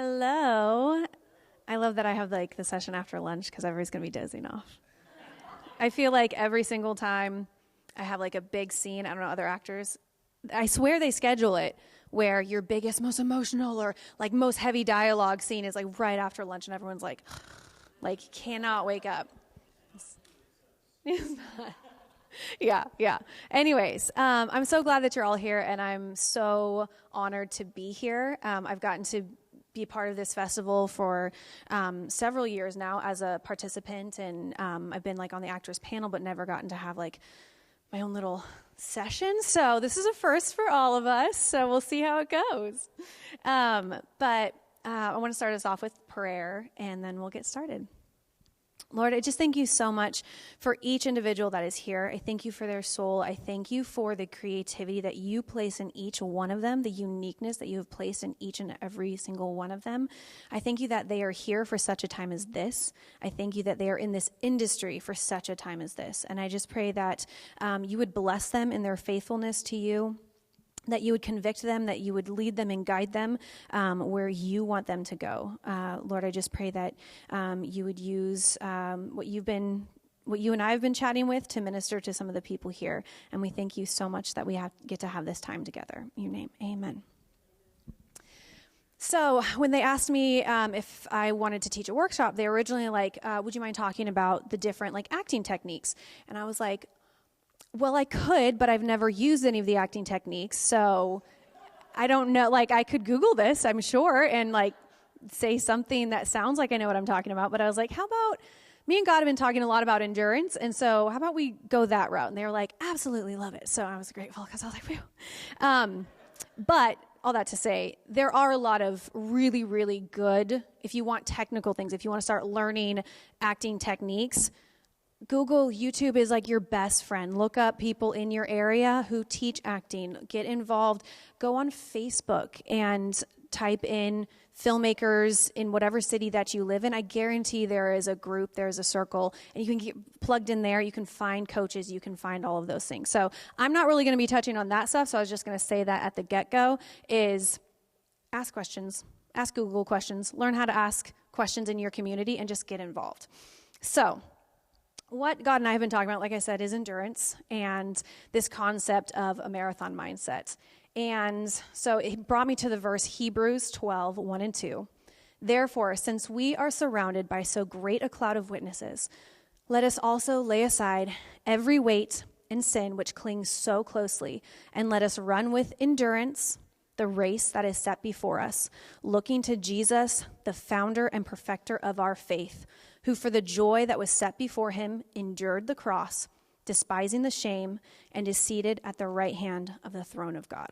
Hello. I love that I have like the session after lunch because everybody's going to be dozing off. I feel like every single time I have like a big scene, I don't know, other actors, I swear they schedule it where your biggest, most emotional or like most heavy dialogue scene is like right after lunch and everyone's like cannot wake up. Yeah. Anyways, I'm so glad that you're all here and I'm so honored to be here. I've gotten to be part of this festival for several years now as a participant, and I've been like on the actors panel but never gotten to have like my own little session. So this is a first for all of us, so we'll see how it goes. But I want to start us off with prayer and then we'll get started. Lord, I just thank you so much for each individual that is here. I thank you for their soul. I thank you for the creativity that you place in each one of them, the uniqueness that you have placed in each and every single one of them. I thank you that they are here for such a time as this. I thank you that they are in this industry for such a time as this. And I just pray that you would bless them in their faithfulness to you, that you would convict them, that you would lead them and guide them where you want them to go. Lord, I just pray that you would use what you and I have been chatting with to minister to some of the people here. And we thank you so much that we get to have this time together. In your name, amen. So when they asked me if I wanted to teach a workshop, they were originally like, would you mind talking about the different like acting techniques? And I was like, well, I could, but I've never used any of the acting techniques, so I don't know. Like, I could Google this, I'm sure, and like say something that sounds like I know what I'm talking about. But I was like, how about me and God have been talking a lot about endurance, and so how about we go that route? And they were like, absolutely, love it. So I was grateful because I was like, phew. But all that to say, there are a lot of really, really good, if you want technical things, if you want to start learning acting techniques, Google, YouTube is like your best friend. Look up people in your area who teach acting. Get involved. Go on Facebook and type in filmmakers in whatever city that you live in. I guarantee there is a group, there's a circle, and you can get plugged in there. You can find coaches. You can find all of those things. So I'm not really going to be touching on that stuff, so I was just going to say that at the get-go is ask questions. Ask Google questions. Learn how to ask questions in your community and just get involved. So what God and I have been talking about, like I said, is endurance and this concept of a marathon mindset. And so it brought me to the verse Hebrews 12, 1 and 2. Therefore, since we are surrounded by so great a cloud of witnesses, let us also lay aside every weight and sin which clings so closely, and let us run with endurance the race that is set before us, looking to Jesus, the founder and perfecter of our faith, who for the joy that was set before him endured the cross, despising the shame, and is seated at the right hand of the throne of God.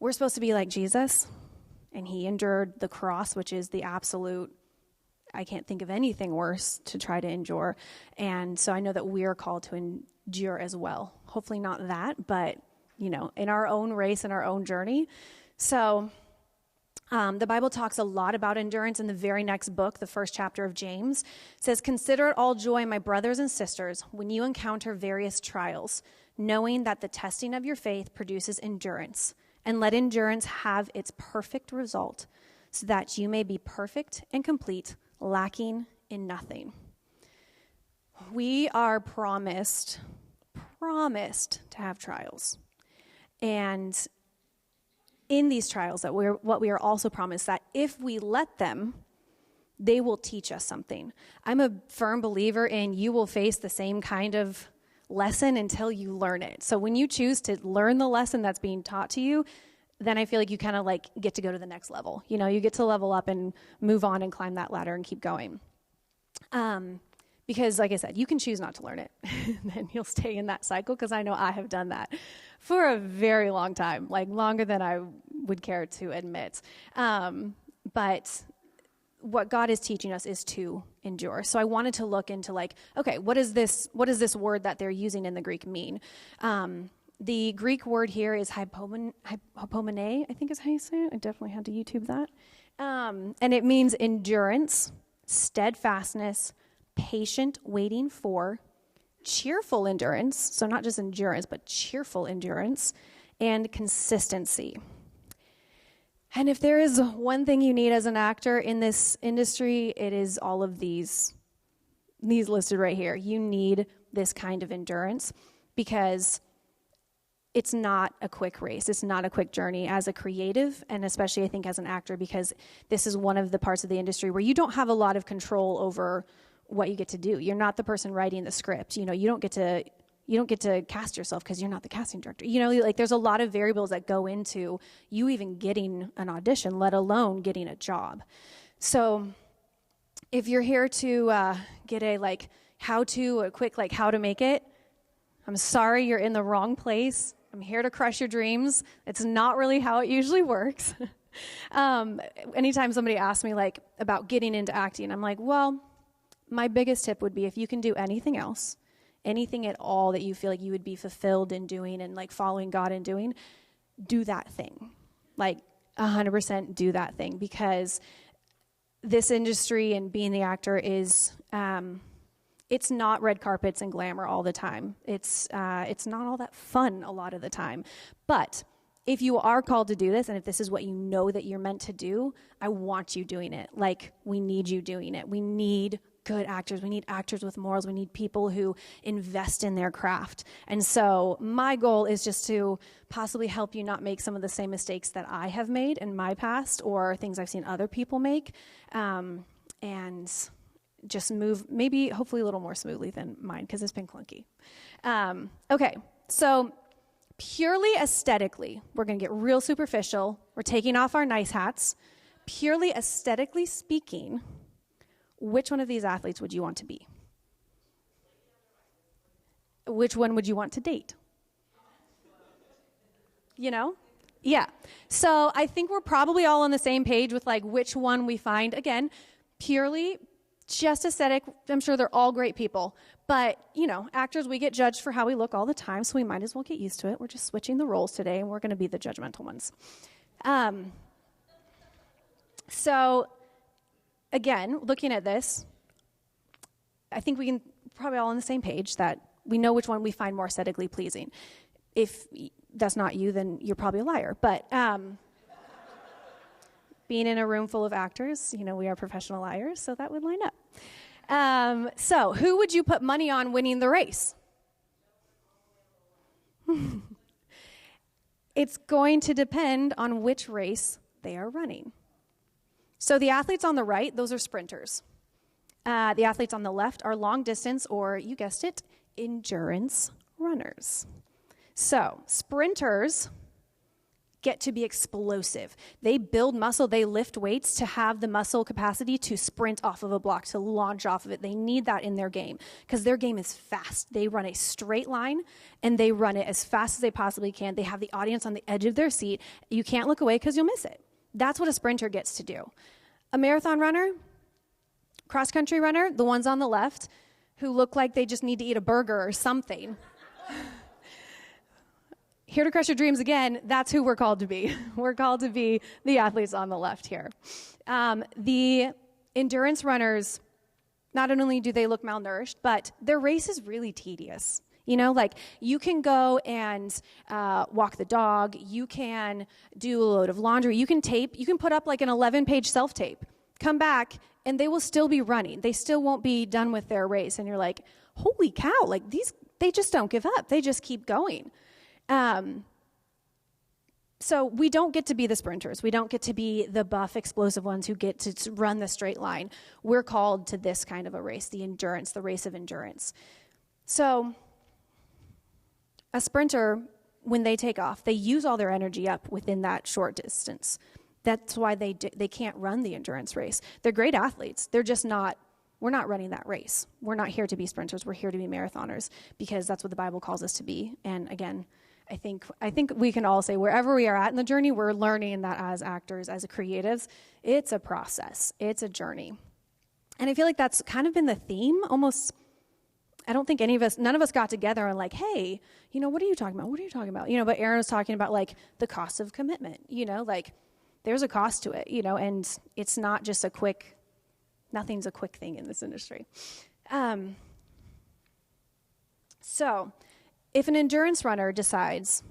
We're supposed to be like Jesus, and he endured the cross, which is the absolute, I can't think of anything worse to try to endure. And so I know that we are called to endure as well. Hopefully not that, but, you know, in our own race and our own journey. So the Bible talks a lot about endurance in the very next book, the first chapter of James. It says, consider it all joy, my brothers and sisters, when you encounter various trials, knowing that the testing of your faith produces endurance. And let endurance have its perfect result, so that you may be perfect and complete, lacking in nothing. We are promised to have trials. And in these trials, what we are also promised that if we let them, they will teach us something. I'm a firm believer in you will face the same kind of lesson until you learn it. So when you choose to learn the lesson that's being taught to you, then I feel like you kind of like get to go to the next level. You know, you get to level up and move on and climb that ladder and keep going. Because like I said, you can choose not to learn it. Then you'll stay in that cycle, because I know I have done that for a very long time, like longer than I would care to admit. But what God is teaching us is to endure. So I wanted to look into like, okay, what does this word that they're using in the Greek mean? The Greek word here is hypomene, I think is how you say it. I definitely had to YouTube that. And it means endurance, steadfastness, patient waiting for, cheerful endurance, so not just endurance, but cheerful endurance, and consistency. And if there is one thing you need as an actor in this industry, it is all of these listed right here. You need this kind of endurance because it's not a quick race. It's not a quick journey as a creative, and especially I think as an actor, because this is one of the parts of the industry where you don't have a lot of control over what you get to do. You're not the person writing the script. You don't get to cast yourself because you're not the casting director. Like there's a lot of variables that go into you even getting an audition, let alone getting a job. So if you're here to get a quick how to make it, I'm sorry, you're in the wrong place. I'm here to crush your dreams. It's not really how it usually works. Anytime somebody asks me about getting into acting, I'm like, well, my biggest tip would be if you can do anything else, anything at all that you feel like you would be fulfilled in doing and following God in doing, do that thing. 100% do that thing, because this industry and being the actor is, it's not red carpets and glamour all the time. It's not all that fun a lot of the time. But if you are called to do this, and if this is what you know that you're meant to do, I want you doing it. We need you doing it. We need good actors. We need actors with morals. We need people who invest in their craft. And so my goal is just to possibly help you not make some of the same mistakes that I have made in my past or things I've seen other people make, and just move maybe hopefully a little more smoothly than mine, because it's been clunky. Okay, so purely aesthetically, we're going to get real superficial. We're taking off our nice hats. Purely aesthetically speaking, which one of these athletes would you want to be? Which one would you want to date? Yeah. So I think we're probably all on the same page with which one we find. Again, purely just aesthetic. I'm sure they're all great people. But, actors, we get judged for how we look all the time, so we might as well get used to it. We're just switching the roles today, and we're going to be the judgmental ones. So, again, looking at this, I think we can probably all on the same page that we know which one we find more aesthetically pleasing. If that's not you, then you're probably a liar. But being in a room full of actors, we are professional liars, so that would line up. So who would you put money on winning the race? It's going to depend on which race they are running. So the athletes on the right, those are sprinters. The athletes on the left are long distance, or you guessed it, endurance runners. So sprinters get to be explosive. They build muscle, they lift weights to have the muscle capacity to sprint off of a block, to launch off of it. They need that in their game because their game is fast. They run a straight line and they run it as fast as they possibly can. They have the audience on the edge of their seat. You can't look away because you'll miss it. That's what a sprinter gets to do. A marathon runner, cross-country runner, the ones on the left who look like they just need to eat a burger or something. Here to crush your dreams again, that's who we're called to be. We're called to be the athletes on the left here. The endurance runners, not only do they look malnourished, but their race is really tedious. You can go and walk the dog. You can do a load of laundry. You can put up an 11-page self-tape, come back, and they will still be running. They still won't be done with their race. And you're like, holy cow, they just don't give up. They just keep going. So we don't get to be the sprinters. We don't get to be the buff, explosive ones who get to run the straight line. We're called to this kind of a race, the race of endurance. So a sprinter, when they take off, they use all their energy up within that short distance. That's why they can't run the endurance race. They're great athletes. They're just not, we're not running that race. We're not here to be sprinters. We're here to be marathoners because that's what the Bible calls us to be. And again, I think we can all say wherever we are at in the journey, we're learning that as actors, as creatives, it's a process. It's a journey. And I feel like that's kind of been the theme almost. I don't think none of us got together and hey, what are you talking about? What are you talking about? But Aaron was talking about the cost of commitment, there's a cost to it, and it's not just nothing's a quick thing in this industry. So if an endurance runner decides,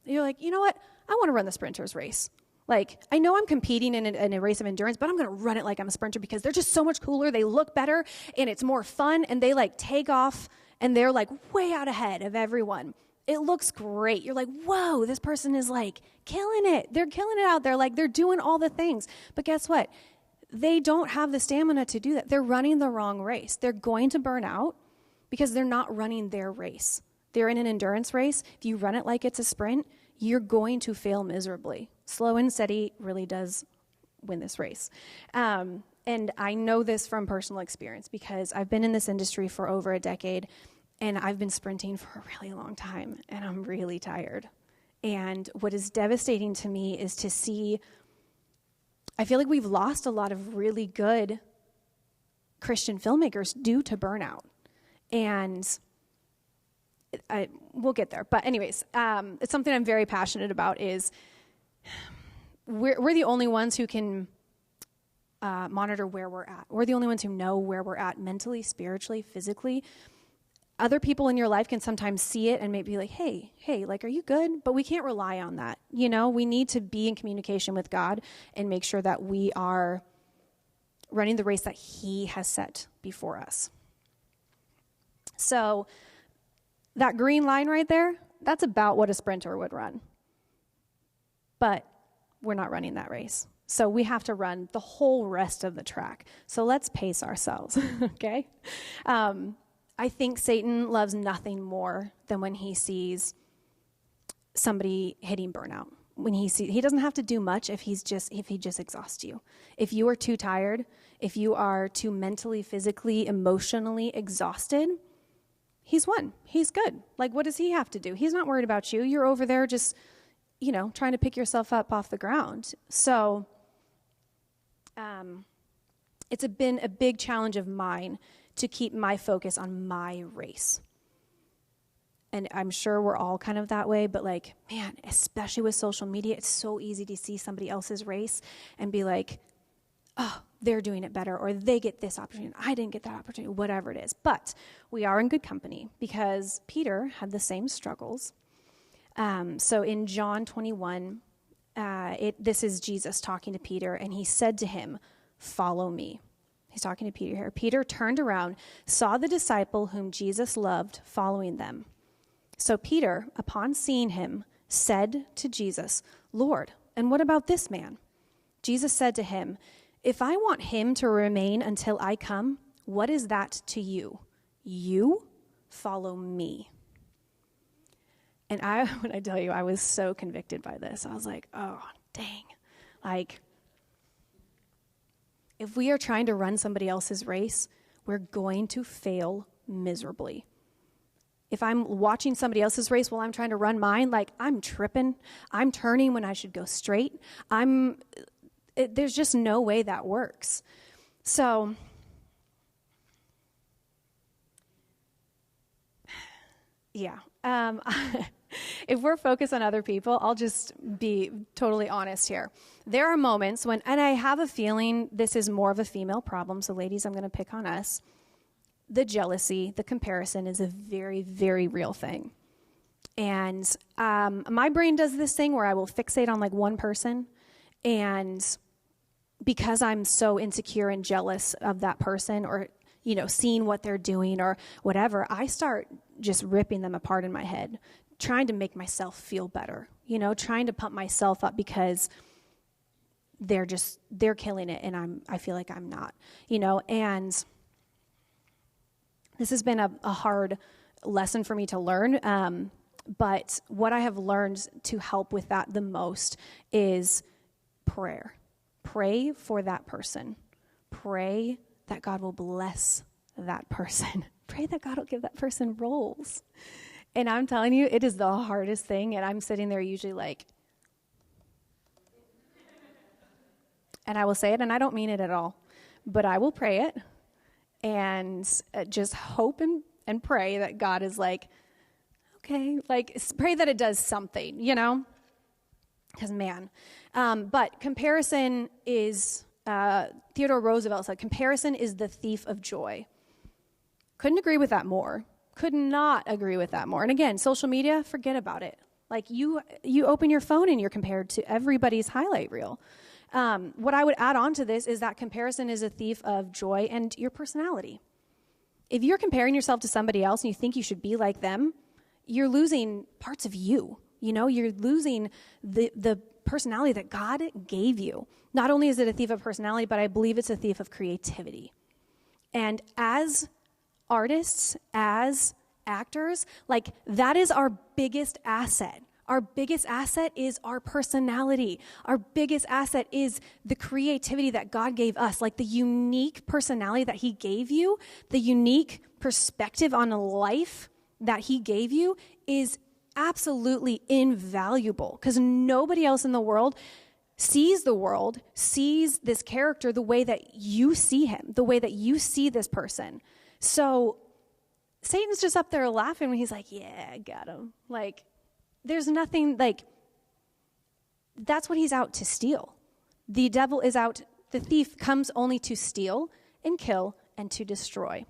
you're like, you know what? I want to run the sprinter's race. Like, I know I'm competing in a race of endurance, but I'm going to run it like I'm a sprinter because they're just so much cooler. They look better, and it's more fun, and they, like, take off, and they're, like, way out ahead of everyone. It looks great. You're like, whoa, this person is, like, killing it. They're killing it out there. Like, they're doing all the things. But guess what? They don't have the stamina to do that. They're running the wrong race. They're going to burn out because they're not running their race. They're in an endurance race. If you run it like it's a sprint, you're going to fail miserably. Slow and steady really does win this race. And I know this from personal experience because I've been in this industry for over a decade, and I've been sprinting for a really long time, and I'm really tired. And what is devastating to me is to see, I feel like we've lost a lot of really good Christian filmmakers due to burnout. And we'll get there. But anyways, it's something I'm very passionate about is we're the only ones who can monitor where we're at. We're the only ones who know where we're at mentally, spiritually, physically. Other people in your life can sometimes see it and maybe be like, hey, like, are you good? But we can't rely on that. You know, we need to be in communication with God and make sure that we are running the race that He has set before us. So that green line right there, that's about what a sprinter would run. But we're not running that race. So we have to run the whole rest of the track. So let's pace ourselves, okay? I think Satan loves nothing more than when he sees somebody hitting burnout. When he doesn't have to do much if he just exhausts you. If you are too tired, if you are too mentally, physically, emotionally exhausted, he's won. He's good. Like, what does he have to do? He's not worried about you. You're over there just, trying to pick yourself up off the ground. So it's been a big challenge of mine to keep my focus on my race. And I'm sure we're all kind of that way, but like, man, especially with social media, it's so easy to see somebody else's race and be like, oh, they're doing it better, or they get this opportunity, I didn't get that opportunity, whatever it is. But we are in good company because Peter had the same struggles. So in John 21, this is Jesus talking to Peter, and he said to him, follow me. He's talking to Peter here. Peter turned around, saw the disciple whom Jesus loved following them. So Peter, upon seeing him, said to Jesus, Lord, and what about this man? Jesus said to him, if I want him to remain until I come, what is that to you? You follow me. And when I tell you, I was so convicted by this. I was like, oh, dang. Like, if we are trying to run somebody else's race, we're going to fail miserably. If I'm watching somebody else's race while I'm trying to run mine, like, I'm tripping. I'm turning when I should go straight. There's just no way that works. So, yeah. If we're focused on other people, I'll just be totally honest here. There are moments when, and I have a feeling this is more of a female problem, so ladies, I'm going to pick on us. The jealousy, the comparison is a very, very real thing. And my brain does this thing where I will fixate on like one person, and because I'm so insecure and jealous of that person, or seeing what they're doing or whatever, I start just ripping them apart in my head, trying to make myself feel better, trying to pump myself up because they're killing it and I feel like I'm not, and this has been a hard lesson for me to learn. But what I have learned to help with that the most is prayer. Pray for that person. Pray that God will bless that person. Pray that God will give that person roles. And I'm telling you, it is the hardest thing. And I'm sitting there usually like, and I will say it, and I don't mean it at all, but I will pray it and just hope and pray that God is like, okay, like pray that it does something, because man. But comparison is, Theodore Roosevelt said, comparison is the thief of joy. Couldn't agree with that more. Could not agree with that more. And again, social media, forget about it. Like you open your phone and you're compared to everybody's highlight reel. What I would add on to this is that comparison is a thief of joy and your personality. If you're comparing yourself to somebody else and you think you should be like them, you're losing parts of you. You're losing the personality that God gave you. Not only is it a thief of personality, but I believe it's a thief of creativity. And as artists, as actors, like that is our biggest asset. Our biggest asset is our personality. Our biggest asset is the creativity that God gave us, like the unique personality that he gave you, the unique perspective on life that he gave you is absolutely invaluable because nobody else in the world sees this character the way that you see him, the way that you see this person. So Satan's just up there laughing when he's like, yeah, I got him. Like, there's nothing, like, that's what he's out to steal. The devil is out, the thief comes only to steal and kill and to destroy.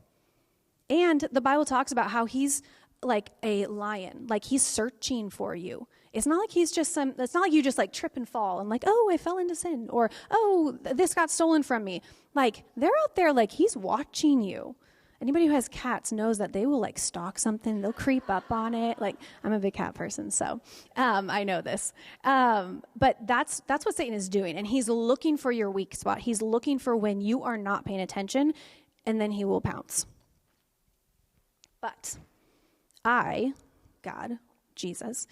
And the Bible talks about how he's like a lion, like he's searching for you. It's not like it's not like you just like trip and fall and like, oh, I fell into sin, or, oh, this got stolen from me. Like, they're out there like he's watching you. Anybody who has cats knows that they will like stalk something. They'll creep up on it. Like, I'm a big cat person, so I know this. But that's what Satan is doing. And he's looking for your weak spot. He's looking for when you are not paying attention, and then he will pounce. But God, Jesus,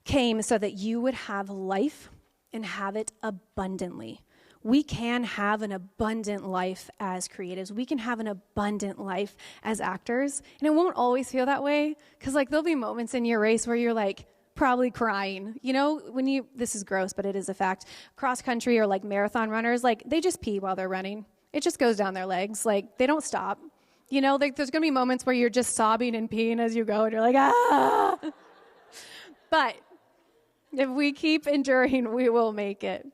came so that you would have life and have it abundantly. We can have an abundant life as creatives. We can have an abundant life as actors. And it won't always feel that way because like there'll be moments in your race where you're like probably crying. This is gross, but it is a fact. Cross country or like marathon runners, like they just pee while they're running. It just goes down their legs. Like they don't stop. There's going to be moments where you're just sobbing and peeing as you go and you're like, ah. But if we keep enduring, we will make it.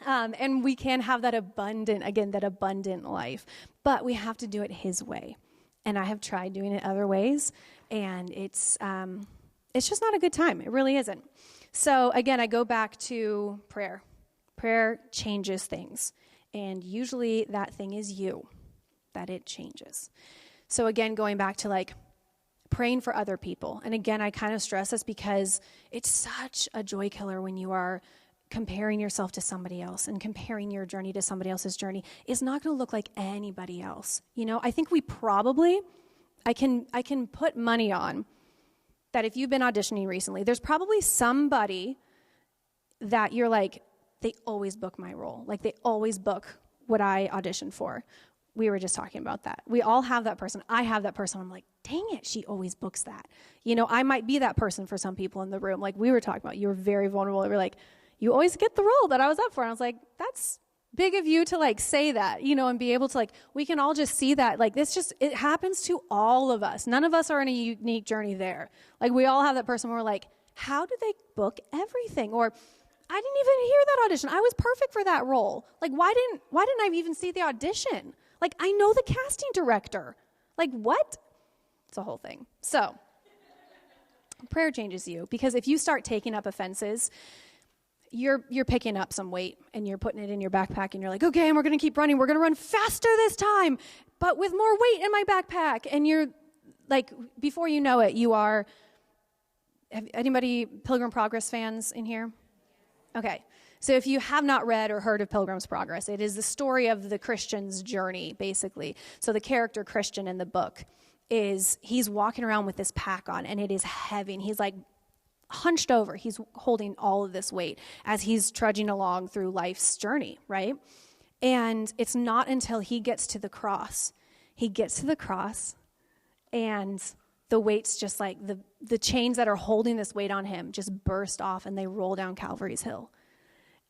And we can have that abundant life, but we have to do it his way. And I have tried doing it other ways, and it's just not a good time. It really isn't. So again, I go back to prayer. Prayer changes things, and usually that thing is you, that it changes. So again, going back to like praying for other people. And again, I kind of stress this because it's such a joy killer when you are comparing yourself to somebody else and comparing your journey to somebody else's journey. Is not going to look like anybody else. I think we probably, I can put money on that if you've been auditioning recently, there's probably somebody that you're like, they always book my role. Like they always book what I auditioned for. We were just talking about that. We all have that person. I have that person. I'm like, dang it, she always books that. I might be that person for some people in the room. Like we were talking about, you were very vulnerable. You were like, you always get the role that I was up for. And I was like, that's big of you to like say that, and be able to like, we can all just see that. Like it happens to all of us. None of us are in a unique journey there. Like we all have that person where we're like, how did they book everything? Or I didn't even hear that audition. I was perfect for that role. Like why didn't I even see the audition? Like I know the casting director. Like what? It's a whole thing. So prayer changes you because if you start taking up offenses, you're picking up some weight and you're putting it in your backpack and you're like, okay, and we're going to keep running. We're going to run faster this time, but with more weight in my backpack. And you're like, before you know it, anybody Pilgrim Progress fans in here? Okay. So if you have not read or heard of Pilgrim's Progress, it is the story of the Christian's journey, basically. So the character Christian in the book he's walking around with this pack on and it is heavy. And he's like, hunched over, he's holding all of this weight as he's trudging along through life's journey, right? And it's not until he gets to the cross. He gets to the cross, and the weight's just like the chains that are holding this weight on him just burst off, and they roll down Calvary's hill.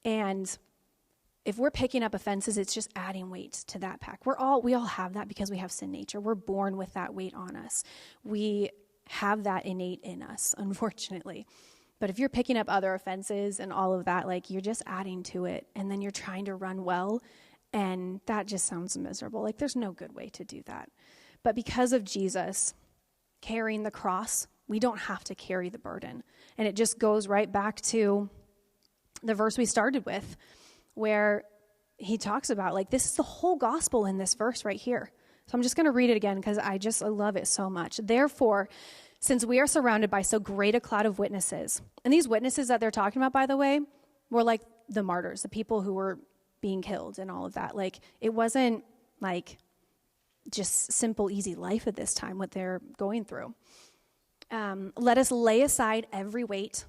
And if we're picking up offenses, it's just adding weight to that pack. We all have that because we have sin nature. We're born with that weight on us. We have that innate in us, unfortunately. But if you're picking up other offenses and all of that, like you're just adding to it, and then you're trying to run well, and that just sounds miserable. Like there's no good way to do that. But because of Jesus carrying the cross We don't have to carry the burden. And it just goes right back to the verse we started with, where he talks about, like, this is the whole gospel in this verse right here. So I'm just going to read it again because I love it so much. Therefore, since we are surrounded by so great a cloud of witnesses, and these witnesses that they're talking about, by the way, were like the martyrs, the people who were being killed and all of that. Like, it wasn't like just simple, easy life at this time, what they're going through. Let us lay aside every weight.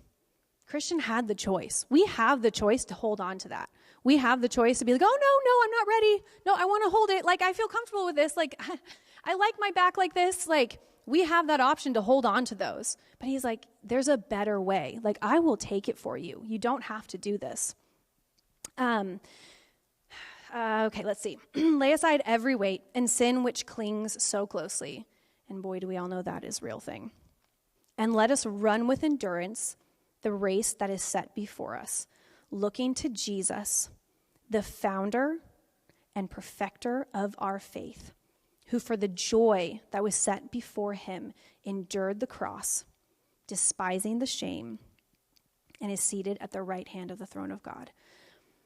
Christian had the choice. We have the choice to hold on to that. We have the choice to be like, oh, no, I'm not ready. No, I want to hold it. Like, I feel comfortable with this. Like, I like my back like this. Like, we have that option to hold on to those. But he's like, there's a better way. Like, I will take it for you. You don't have to do this. Okay, let's see. Lay aside every weight and sin which clings so closely. And boy, do we all know that is a real thing. And let us run with endurance the race that is set before us, looking to Jesus, the founder and perfecter of our faith, who for the joy that was set before him endured the cross, despising the shame, and is seated at the right hand of the throne of God.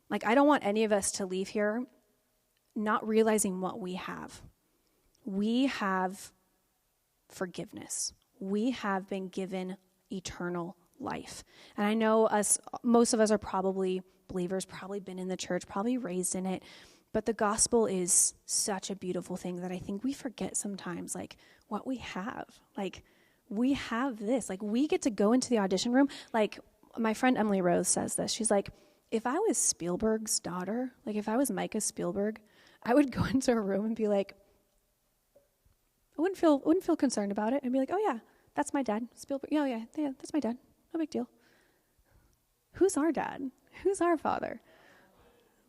Like, I don't want any of us to leave here not realizing what we have. We have forgiveness. We have been given eternal life. And I know most of us are probably believers, probably been in the church, probably raised in it. But the gospel is such a beautiful thing that I think we forget sometimes, like, what we have. Like, we have this. Like, we get to go into the audition room. Like, my friend Emily Rose says this. She's like, if I was Spielberg's daughter, like if I was Micah Spielberg, I would go into a room and be like, I wouldn't feel concerned about it. I'd be like, oh yeah, that's my dad, Spielberg. Yeah, that's my dad. No big deal. Who's our dad? Who's our father?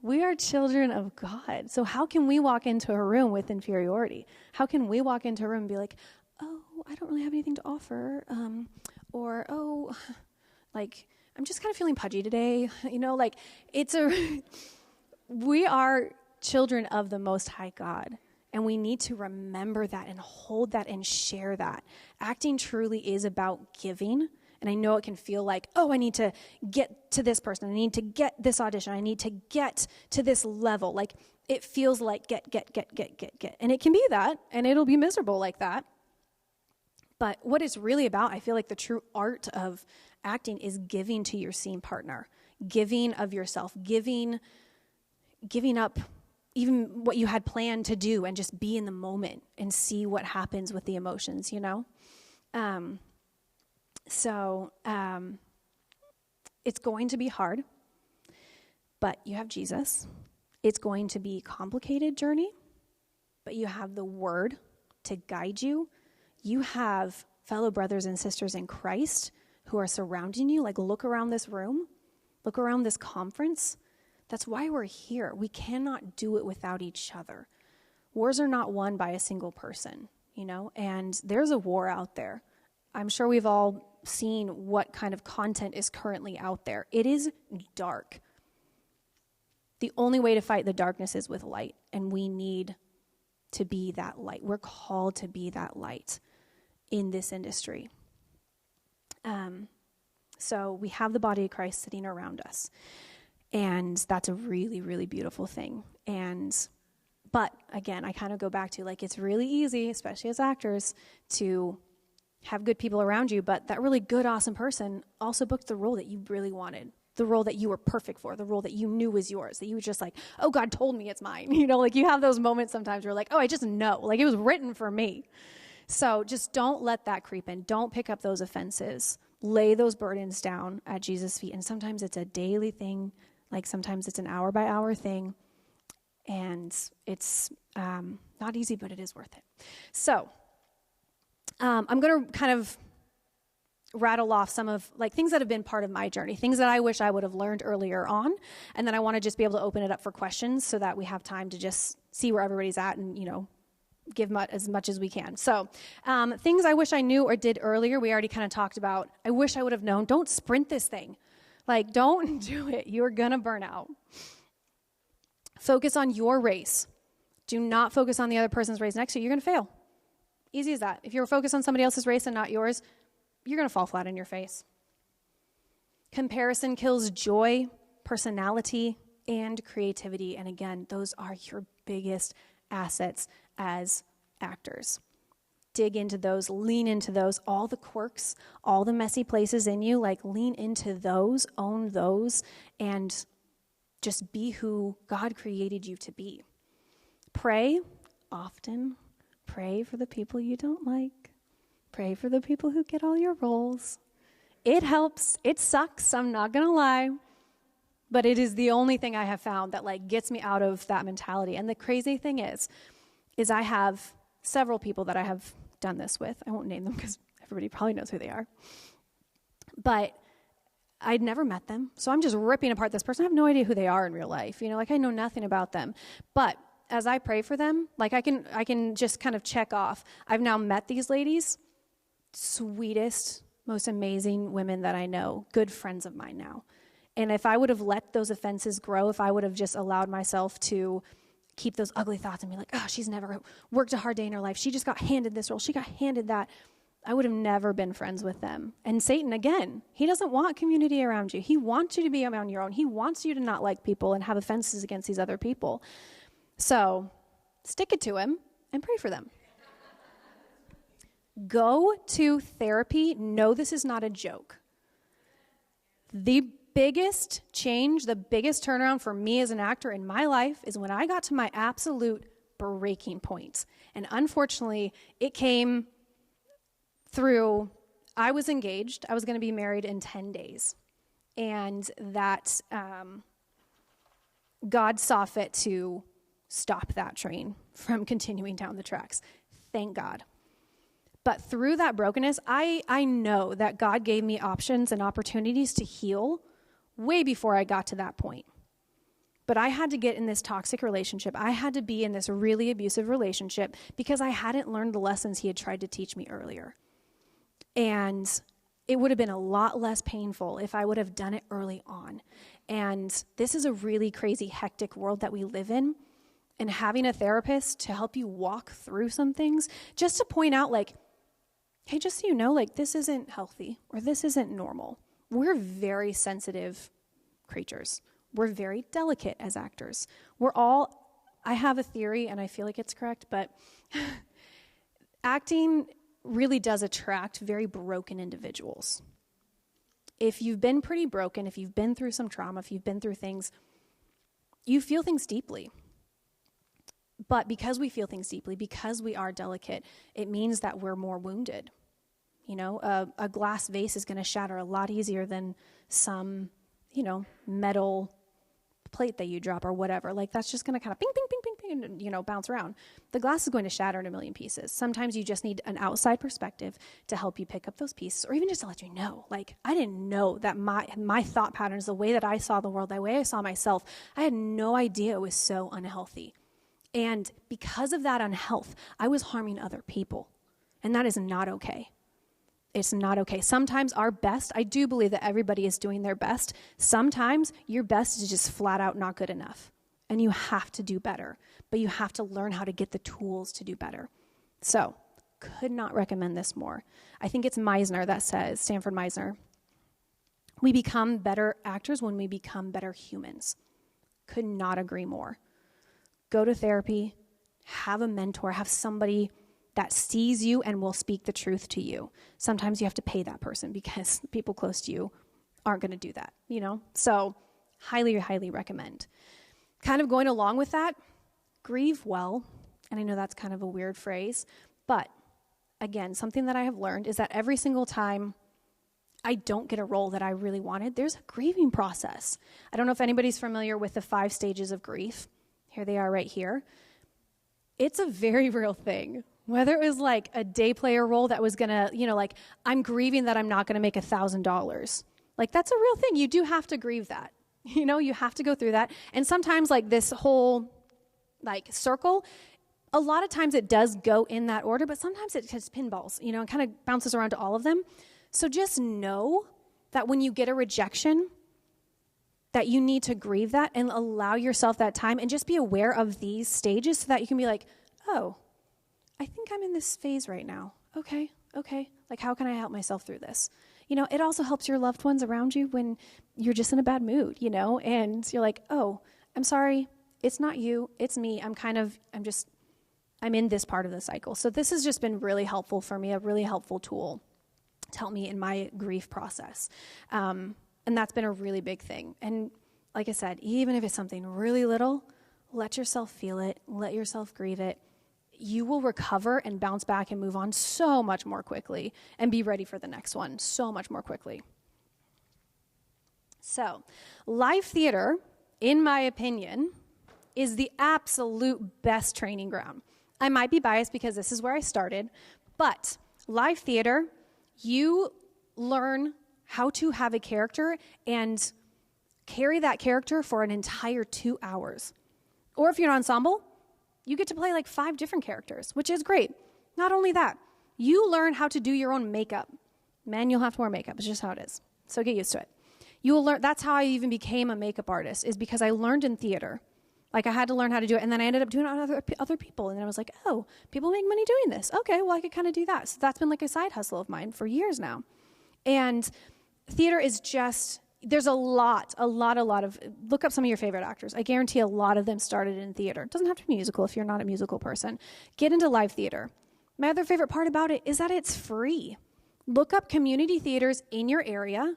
We are children of God. So how can we walk into a room with inferiority? How can we walk into a room and be like, oh, I don't really have anything to offer, or oh, like, I'm just kind of feeling pudgy today. You know, like, we are children of the Most High God, and we need to remember that and hold that and share that. Acting truly is about giving, and I know it can feel like, oh, I need to get to this person. I need to get this audition. I need to get to this level. Like, it feels like get. And it can be that, and it'll be miserable like that. But what it's really about, I feel like the true art of acting is giving to your scene partner, giving of yourself, giving up even what you had planned to do and just be in the moment and see what happens with the emotions, you know? So it's going to be hard, but you have Jesus. It's going to be a complicated journey, but you have the Word to guide you. You have fellow brothers and sisters in Christ who are surrounding you. Like, look around this room, look around this conference. That's why we're here. We cannot do it without each other. Wars are not won by a single person, you know, and there's a war out there. I'm sure we've all seen what kind of content is currently out there. It is dark. The only way to fight the darkness is with light, and we need to be that light. We're called to be that light in this industry. So we have the body of Christ sitting around us, and that's a really, really beautiful thing. But again, I kind of go back to, like, it's really easy, especially as actors, to have good people around you, but that really good, awesome person also booked the role that you really wanted, the role that you were perfect for, the role that you knew was yours, that you were just like, oh, God told me it's mine. You know, like, you have those moments sometimes where you're like, oh, I just know, like, it was written for me. So just don't let that creep in. Don't pick up those offenses. Lay those burdens down at Jesus' feet. And sometimes it's a daily thing. Like, sometimes it's an hour-by-hour thing. And it's not easy, but it is worth it. So I'm going to kind of rattle off some of, like, things that have been part of my journey, things that I wish I would have learned earlier on. And then I want to just be able to open it up for questions so that we have time to just see where everybody's at and, you know, give as much as we can. So things I wish I knew or did earlier, we already kind of talked about. I wish I would have known. Don't sprint this thing. Like, don't do it. You're going to burn out. Focus on your race. Do not focus on the other person's race next to you. You're going to fail. Easy as that. If you're focused on somebody else's race and not yours, you're going to fall flat on your face. Comparison kills joy, personality, and creativity. And again, those are your biggest assets as actors. Dig into those, lean into those, all the quirks, all the messy places in you, like lean into those, own those, and just be who God created you to be. Pray often. Pray for the people you don't like. Pray for the people who get all your roles. It helps. It sucks. I'm not going to lie. But it is the only thing I have found that like gets me out of that mentality. And the crazy thing is I have several people that I have done this with. I won't name them because everybody probably knows who they are. But I'd never met them. So I'm just ripping apart this person. I have no idea who they are in real life. Like I know nothing about them. But as I pray for them, like I can just kind of check off. I've now met these ladies, sweetest, most amazing women that I know, good friends of mine now. And if I would have let those offenses grow, if I would have just allowed myself to keep those ugly thoughts and be like, oh, she's never worked a hard day in her life. She just got handed this role. She got handed that. I would have never been friends with them. And Satan, again, he doesn't want community around you. He wants you to be on your own. He wants you to not like people and have offenses against these other people. So stick it to him and pray for them. Go to therapy. No, this is not a joke. The biggest change, the biggest turnaround for me as an actor in my life is when I got to my absolute breaking point. And unfortunately, it came through, I was engaged. I was going to be married in 10 days. And that God saw fit to stop that train from continuing down the tracks. Thank God. But through that brokenness, I know that God gave me options and opportunities to heal way before I got to that point. But I had to get in this toxic relationship. I had to be in this really abusive relationship because I hadn't learned the lessons he had tried to teach me earlier. And it would have been a lot less painful if I would have done it early on. And this is a really crazy, hectic world that we live in. And having a therapist to help you walk through some things, just to point out like, hey, just so you know, like this isn't healthy or this isn't normal. We're very sensitive creatures. We're very delicate as actors. I have a theory and I feel like it's correct, but acting really does attract very broken individuals. If you've been pretty broken, if you've been through some trauma, if you've been through things, you feel things deeply. But because we feel things deeply, because we are delicate, it means that we're more wounded. A glass vase is going to shatter a lot easier than some, metal plate that you drop or whatever. Like that's just going to kind of ping, ping, ping, ping, ping, and, bounce around. The glass is going to shatter in a million pieces. Sometimes you just need an outside perspective to help you pick up those pieces, or even just to let you know, like, I didn't know that my thought patterns, the way that I saw the world, the way I saw myself, I had no idea it was so unhealthy. And because of that unhealth, I was harming other people. And that is not okay. It's not okay. Sometimes our best, I do believe that everybody is doing their best. Sometimes your best is just flat out not good enough. And you have to do better. But you have to learn how to get the tools to do better. So, could not recommend this more. I think it's Meisner that says, Stanford Meisner, we become better actors when we become better humans. Could not agree more. Go to therapy, have a mentor, have somebody that sees you and will speak the truth to you. Sometimes you have to pay that person because people close to you aren't going to do that, So highly, highly recommend. Kind of going along with that, grieve well. And I know that's kind of a weird phrase, but again, something that I have learned is that every single time I don't get a role that I really wanted, there's a grieving process. I don't know if anybody's familiar with the 5 stages of grief. Here they are right here. It's a very real thing. Whether it was like a day player role that was going to, I'm grieving that I'm not going to make $1,000. Like, that's a real thing. You do have to grieve that. You have to go through that. And sometimes, like, this whole, circle, a lot of times it does go in that order, but sometimes it just pinballs, and kind of bounces around to all of them. So just know that when you get a rejection, that you need to grieve that and allow yourself that time and just be aware of these stages so that you can be like, oh, I think I'm in this phase right now. Okay, Okay, like how can I help myself through this? It also helps your loved ones around you when you're just in a bad mood, and you're like, oh, I'm sorry, it's not you, it's me. I'm in this part of the cycle. So this has just been really helpful for me, a really helpful tool to help me in my grief process. And that's been a really big thing. And like I said, even if it's something really little, let yourself feel it, let yourself grieve it. You will recover and bounce back and move on so much more quickly and be ready for the next one so much more quickly. So, live theater, in my opinion, is the absolute best training ground. I might be biased because this is where I started, but live theater, you learn how to have a character and carry that character for an entire 2 hours. Or if you're an ensemble, you get to play like 5 different characters, which is great. Not only that, you learn how to do your own makeup. Men, you'll have to wear makeup. It's just how it is. So get used to it. You will learn. That's how I even became a makeup artist, is because I learned in theater. Like I had to learn how to do it, and then I ended up doing it on other people. And then I was like, oh, people make money doing this. Okay, well, I could kind of do that. So that's been like a side hustle of mine for years now. And theater is just, there's a lot of, look up some of your favorite actors. I guarantee a lot of them started in theater. It doesn't have to be musical if you're not a musical person. Get into live theater. My other favorite part about it is that it's free. Look up community theaters in your area.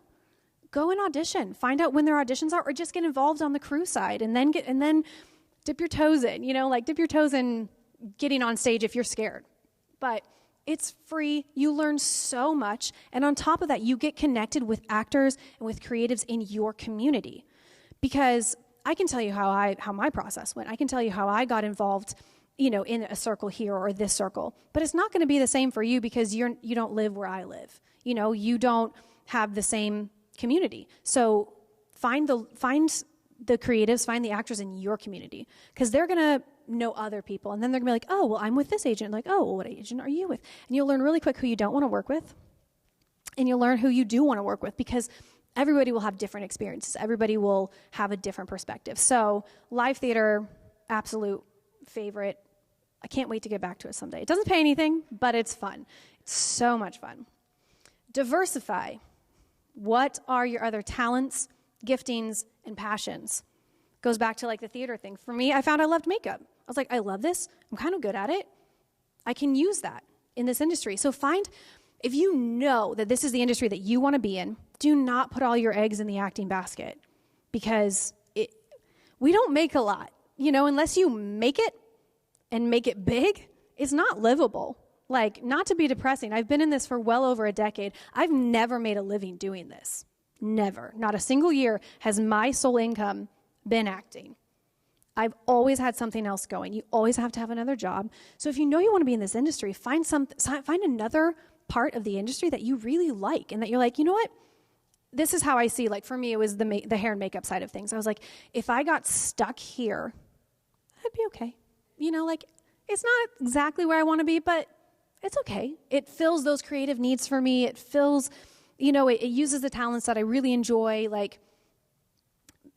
Go and audition. Find out when their auditions are, or just get involved on the crew side, and then dip your toes in. Dip your toes in getting on stage if you're scared. But it's free. You learn so much, and on top of that, you get connected with actors and with creatives in your community. Because I can tell you how my process went. I can tell you how I got involved, in a circle here or this circle. But it's not going to be the same for you because you don't live where I live. You don't have the same community. So find the creatives, find the actors in your community, because they're going to know other people. And then they're going to be like, oh, well, I'm with this agent. Like, oh, well, what agent are you with? And you'll learn really quick who you don't want to work with. And you'll learn who you do want to work with, because everybody will have different experiences. Everybody will have a different perspective. So live theater, absolute favorite. I can't wait to get back to it someday. It doesn't pay anything, but it's fun. It's so much fun. Diversify. What are your other talents, giftings, and passions? Goes back to like the theater thing. For me, I found I loved makeup. I was like, I love this. I'm kind of good at it. I can use that in this industry. So if you know that this is the industry that you want to be in, do not put all your eggs in the acting basket, because we don't make a lot. Unless you make it and make it big, it's not livable. Like, not to be depressing, I've been in this for well over a decade. I've never made a living doing this. Never. Not a single year has my sole income been acting. I've always had something else going. You always have to have another job. So if you know you want to be in this industry, find another part of the industry that you really like, and that you're like, you know what? This is how I see, like for me, it was the hair and makeup side of things. I was like, if I got stuck here, I'd be okay. It's not exactly where I want to be, but it's okay. It fills those creative needs for me. It fills, it uses the talents that I really enjoy. Like,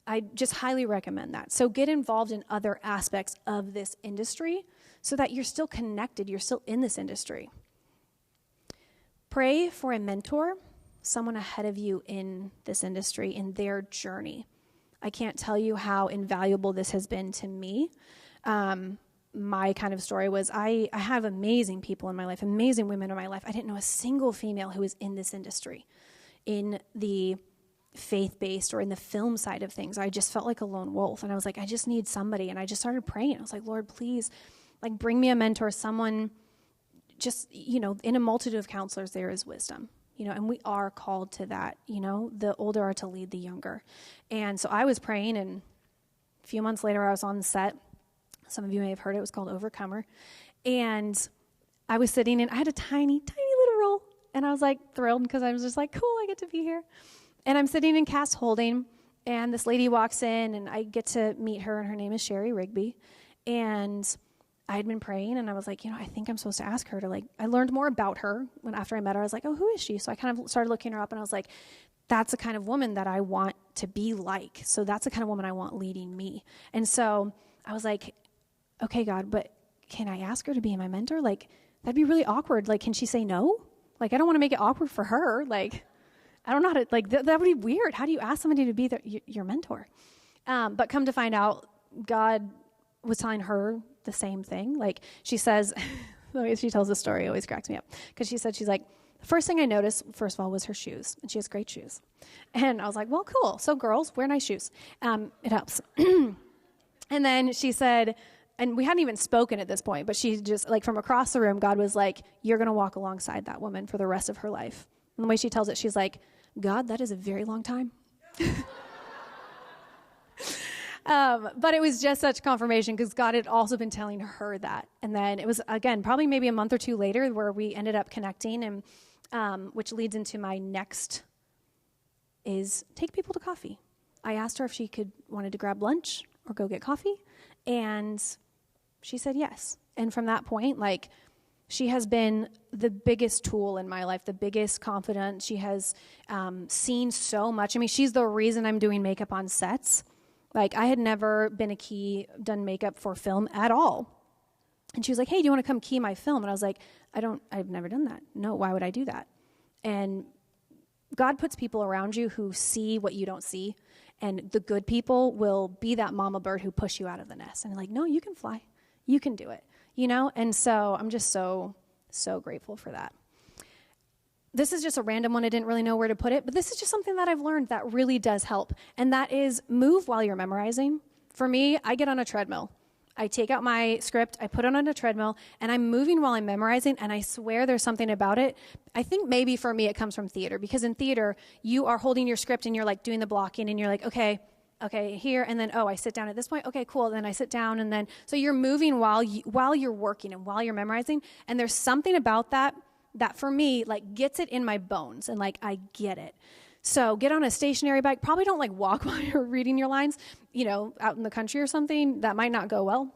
I just highly recommend that. So get involved in other aspects of this industry so that you're still connected. You're still in this industry. Pray for a mentor, someone ahead of you in this industry, in their journey. I can't tell you how invaluable this has been to me. My kind of story was I have amazing people in my life, amazing women in my life. I didn't know a single female who was in this industry, in the faith-based or in the film side of things. I just felt like a lone wolf, and I was like, I just need somebody. And I just started praying. I was like, Lord, please, like, bring me a mentor, someone. Just, in a multitude of counselors, there is wisdom, and we are called to that. The older are to lead the younger. And so I was praying, and a few months later, I was on the set. Some of you may have heard it. It was called Overcomer. And I was sitting in, I had a tiny, tiny little role. And I was like thrilled, because I was just like, cool, I get to be here. And I'm sitting in cast holding, and this lady walks in, and I get to meet her, and her name is Sherry Rigby. And I had been praying, and I was like, I think I'm supposed to ask her to, I learned more about her after I met her. I was like, oh, who is she? So I kind of started looking her up, and I was like, that's the kind of woman that I want to be like. So that's the kind of woman I want leading me. And so I was like, okay, God, but can I ask her to be my mentor? That'd be really awkward. Can she say no? Like, I don't want to make it awkward for her. Like, I don't know how to, like, that would be weird. How do you ask somebody to be your mentor? But come to find out, God was telling her the same thing. Like, she says, the way she tells the story always cracks me up. Because she said, she's like, the first thing I noticed, first of all, was her shoes. And she has great shoes. And I was like, well, cool. So girls, wear nice shoes. It helps. And then she said, and we hadn't even spoken at this point, but she just, like, from across the room, God was like, you're going to walk alongside that woman for the rest of her life. And the way she tells it, she's like, God, that is a very long time. But it was just such confirmation because God had also been telling her that. And then it was, again, probably maybe a month or two later where we ended up connecting, and which leads into my next is take people to coffee. I asked her if she wanted to grab lunch or go get coffee, and she said yes. And from that point, like, she has been the biggest tool in my life, the biggest confidant. She has seen so much. I mean, she's the reason I'm doing makeup on sets. Like, I had never been done makeup for film at all. And she was like, hey, do you want to come key my film? And I was like, I've never done that. No, why would I do that? And God puts people around you who see what you don't see. And the good people will be that mama bird who push you out of the nest. And like, no, you can fly. You can do it. You know? And so I'm just so, so grateful for that. This is just a random one. I didn't really know where to put it, but this is just something that I've learned that really does help. And that is move while you're memorizing. For me, I get on a treadmill. I take out my script, I put it on a treadmill, and I'm moving while I'm memorizing, and I swear there's something about it. I think maybe for me it comes from theater, because in theater, you are holding your script and you're like doing the blocking, and you're like, okay, here, and then, I sit down at this point, okay, cool, and then I sit down, and then, so you're moving while you're working and while you're memorizing, and there's something about that for me, like, gets it in my bones, and, like, I get it. So get on a stationary bike. Probably don't, like, walk while you're reading your lines, out in the country or something. That might not go well.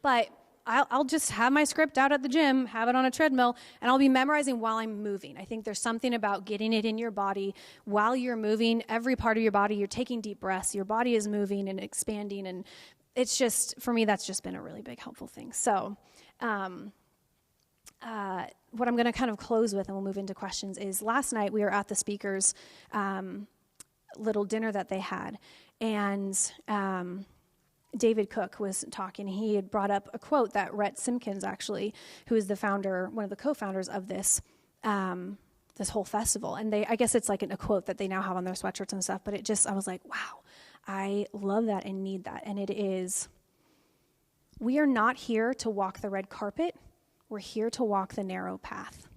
But I'll just have my script out at the gym, have it on a treadmill, and I'll be memorizing while I'm moving. I think there's something about getting it in your body while you're moving. Every part of your body, you're taking deep breaths. Your body is moving and expanding, and it's just, for me, that's just been a really big helpful thing. So what I'm going to kind of close with, and we'll move into questions, is last night we were at the speakers' little dinner that they had, and David Cook was talking. He had brought up a quote that Rhett Simpkins, actually, who is the founder, one of the co-founders of this whole festival, and I guess it's like a quote that they now have on their sweatshirts and stuff, but I was like, wow, I love that and need that, and it is, we are not here to walk the red carpet. We're here to walk the narrow path.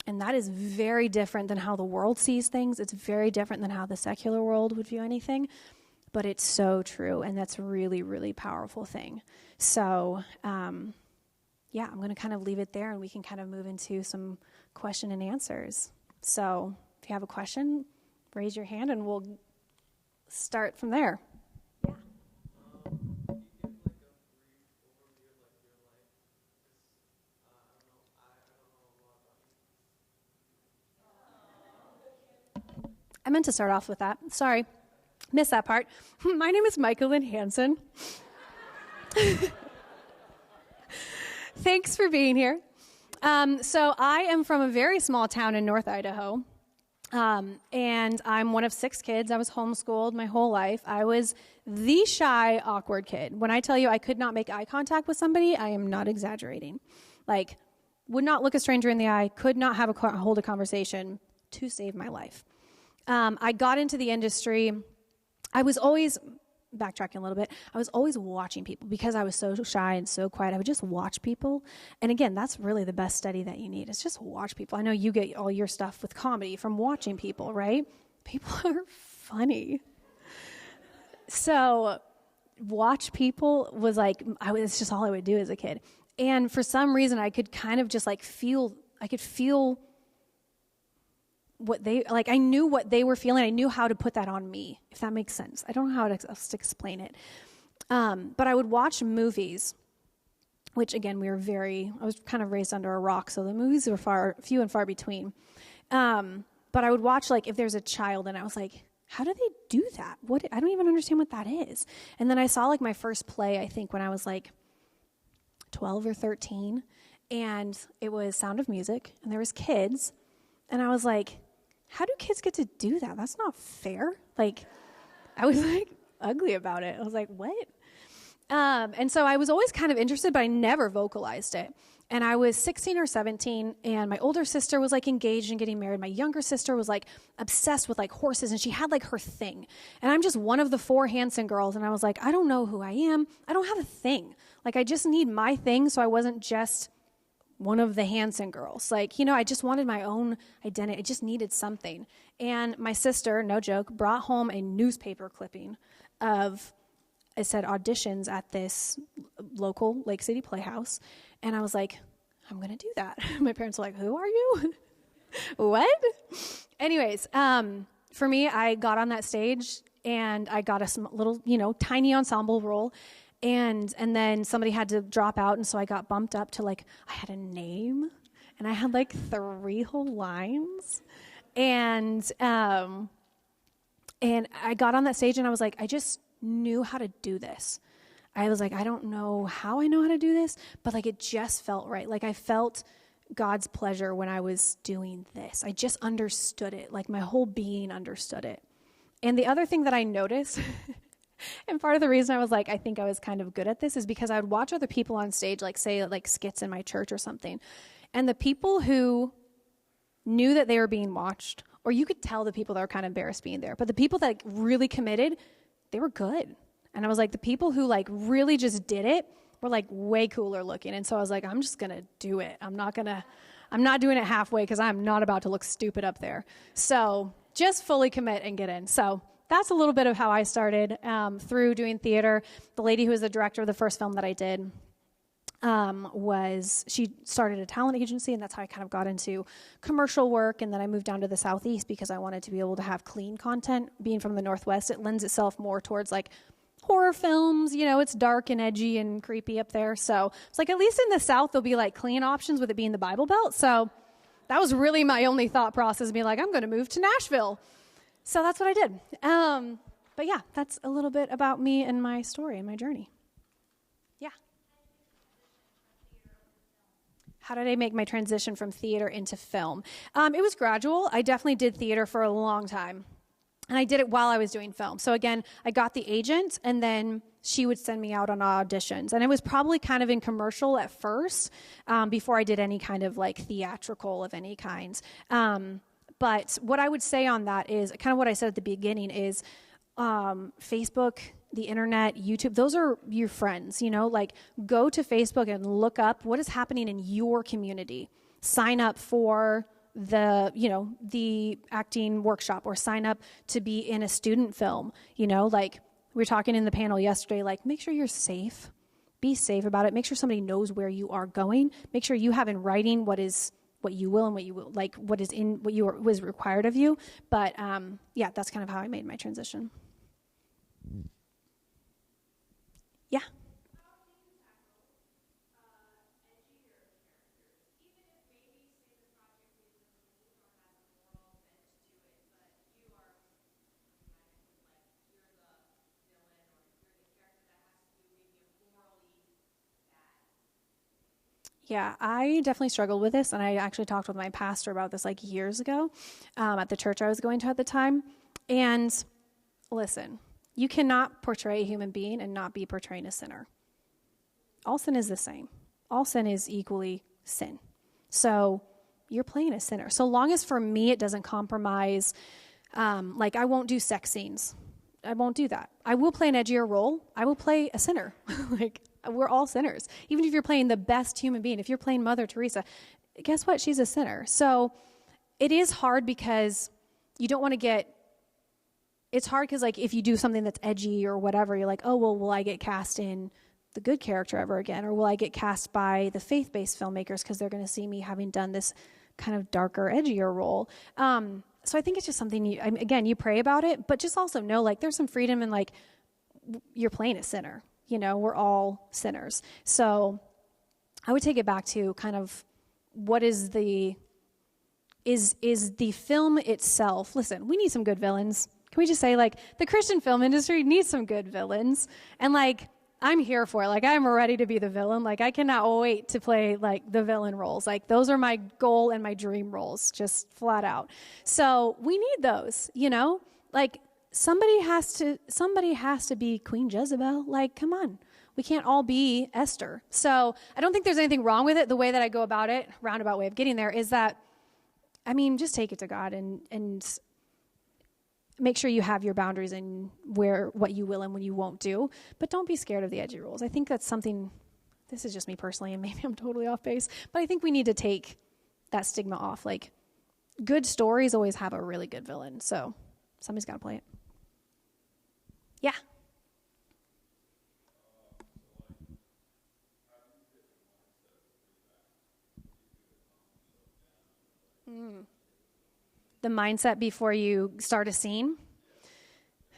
And that is very different than how the world sees things. It's very different than how the secular world would view anything. But it's so true, and that's a really, really powerful thing. So, I'm going to kind of leave it there, and we can kind of move into some question and answers. So if you have a question, raise your hand, and we'll start from there. I meant to start off with that. Sorry. Missed that part. My name is Micah Lynn Hanson. Thanks for being here. So I am from a very small town in North Idaho, and I'm one of 6 kids. I was homeschooled my whole life. I was the shy, awkward kid. When I tell you I could not make eye contact with somebody, I am not exaggerating. Like, would not look a stranger in the eye, could not hold a conversation to save my life. I got into the industry. I was always, backtracking a little bit, I was always watching people because I was so shy and so quiet. I would just watch people. And again, that's really the best study that you need, is just watch people. I know you get all your stuff with comedy from watching people, right? People are funny. So watch people was like, it's just all I would do as a kid. And for some reason, I could kind of just like feel what I knew what they were feeling. I knew how to put that on me, if that makes sense. I don't know how else to explain it. But I would watch movies, which again, I was kind of raised under a rock, so the movies were few and far between. But I would watch, like, if there's a child, and I was like, how do they do that? I don't even understand what that is. And then I saw, like, my first play, I think, when I was like 12 or 13. and it was Sound of Music, and there was kids, and I was like, how do kids get to do that? That's not fair. Like, I was like ugly about it. I was like, what? And so I was always kind of interested, but I never vocalized it. And I was 16 or 17, and my older sister was like engaged and getting married. My younger sister was like obsessed with like horses, and she had like her thing. And I'm just one of the 4 Hanson girls, and I was like, I don't know who I am. I don't have a thing. Like, I just need my thing, so I wasn't just one of the Hanson girls. Like, I just wanted my own identity. I just needed something. And my sister, no joke, brought home a newspaper clipping of, it said auditions at this local Lake City Playhouse. And I was like, I'm going to do that. My parents were like, who are you? What? Anyways, for me, I got on that stage and I got a little, tiny ensemble role. And then somebody had to drop out. And so I got bumped up to like, I had a name and I had like 3 whole lines. And I got on that stage and I was like, I just knew how to do this. I was like, I don't know how I know how to do this, but like it just felt right. Like I felt God's pleasure when I was doing this. I just understood it. Like my whole being understood it. And the other thing that I noticed, and part of the reason I was like, I think I was kind of good at this is because I would watch other people on stage, like say like skits in my church or something. And the people who knew that they were being watched, or you could tell the people that were kind of embarrassed being there, but the people that like, really committed, they were good. And I was like, the people who like really just did it were like way cooler looking. And so I was like, I'm just going to do it. I'm not doing it halfway because I'm not about to look stupid up there. So just fully commit and get in. So that's a little bit of how I started through doing theater. The lady who was the director of the first film that I did she started a talent agency, and that's how I kind of got into commercial work. And then I moved down to the Southeast because I wanted to be able to have clean content. Being from the Northwest, it lends itself more towards like horror films. It's dark and edgy and creepy up there. So it's like, at least in the South, there'll be like clean options with it being the Bible Belt. So that was really my only thought process, being like, I'm going to move to Nashville. So that's what I did. But yeah, that's a little bit about me and my story and my journey. Yeah. How did I make my transition from theater into film? It was gradual. I definitely did theater for a long time. And I did it while I was doing film. So again, I got the agent, and then she would send me out on auditions. And it was probably kind of in commercial at first, before I did any kind of like theatrical of any kind. But what I would say on that is kind of what I said at the beginning is Facebook, the internet, YouTube, those are your friends, like go to Facebook and look up what is happening in your community. Sign up for the acting workshop, or sign up to be in a student film, like we were talking in the panel yesterday, like make sure you're safe, be safe about it. Make sure somebody knows where you are going. Make sure you have in writing what you will and what you will, like what is in what was required of you. But yeah, that's kind of how I made my transition. Yeah. Yeah, I definitely struggled with this, and I actually talked with my pastor about this like years ago at the church I was going to at the time. And listen, you cannot portray a human being and not be portraying a sinner. All sin is the same. All sin is equally sin. So you're playing a sinner. So long as for me it doesn't compromise, like I won't do sex scenes. I won't do that. I will play an edgier role. I will play a sinner. Like, we're all sinners. Even if you're playing the best human being, if you're playing Mother Teresa, guess what? She's a sinner. So it is hard because you don't want to get, it's hard because like if you do something that's edgy or whatever, you're like, oh, well, will I get cast in the good character ever again? Or will I get cast by the faith-based filmmakers because they're going to see me having done this kind of darker, edgier role? So I think it's just something you pray about it, but just also know like there's some freedom in like you're playing a sinner. We're all sinners. So I would take it back to kind of what is the film itself. Listen, we need some good villains. Can we just say like the Christian film industry needs some good villains? And like I'm here for it. Like, I'm ready to be the villain. Like, I cannot wait to play, like, the villain roles. Like, those are my goal and my dream roles, just flat out. So we need those, you know? Like, somebody has to be Queen Jezebel. Like, come on. We can't all be Esther. So I don't think there's anything wrong with it. The way that I go about it, roundabout way of getting there, is that, I mean, just take it to God and make sure you have your boundaries and what you will and what you won't do. But don't be scared of the edgy rules. I think that's something, this is just me personally, and maybe I'm totally off base, but I think we need to take that stigma off. Like, good stories always have a really good villain. So somebody's got to play it. Yeah. The mindset before you start a scene.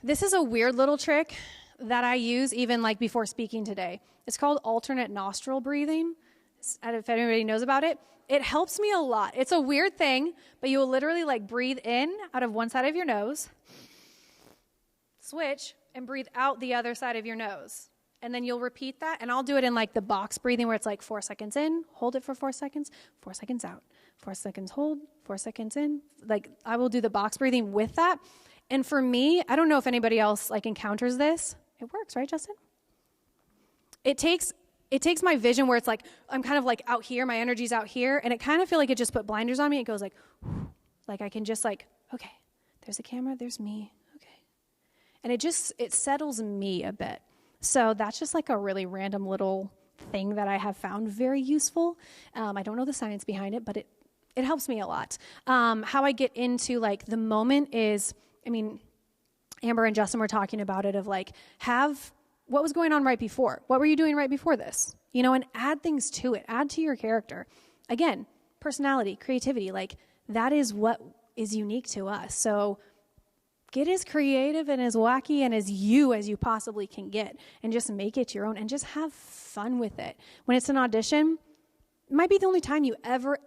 This is a weird little trick that I use even like before speaking today. It's called alternate nostril breathing. If anybody knows about it, it helps me a lot. It's a weird thing, but you will literally like breathe in out of one side of your nose, switch, and breathe out the other side of your nose. And then you'll repeat that, and I'll do it in like the box breathing where it's like 4 seconds in, hold it for 4 seconds, 4 seconds out, 4 seconds hold, 4 seconds in. Like, I will do the box breathing with that. And for me, I don't know if anybody else like encounters this. It works, right, Justin? It takes my vision where it's like, I'm kind of like out here, my energy's out here, and it kind of feel like it just put blinders on me. It goes like, whew, like I can just like, okay, there's the camera, there's me, okay. And it settles me a bit. So that's just like a really random little thing that I have found very useful. I don't know the science behind it, but it helps me a lot. How I get into like the moment is, I mean, Amber and Justin were talking about it of like, what was going on right before? What were you doing right before this? You know, and add things to it. Add to your character. Again, personality, creativity, like that is what is unique to us. So get as creative and as wacky and as you possibly can get, and just make it your own and just have fun with it. When it's an audition, it might be the only time you ever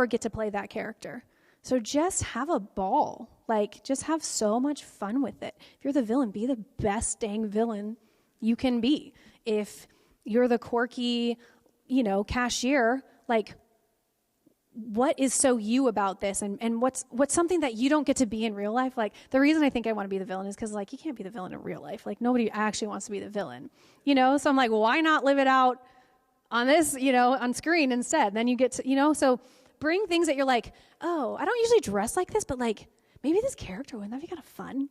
get to play that character. So just have a ball. Like, just have so much fun with it. If you're the villain, be the best dang villain you can be. If you're the quirky, cashier, like, what is so you about this? And what's something that you don't get to be in real life? Like, the reason I think I want to be the villain is because, like, you can't be the villain in real life. Like, nobody actually wants to be the villain, So I'm like, well, why not live it out on this, on screen instead? Then you get to, so bring things that you're like, oh, I don't usually dress like this, but, like, maybe this character, wouldn't that be kind of fun,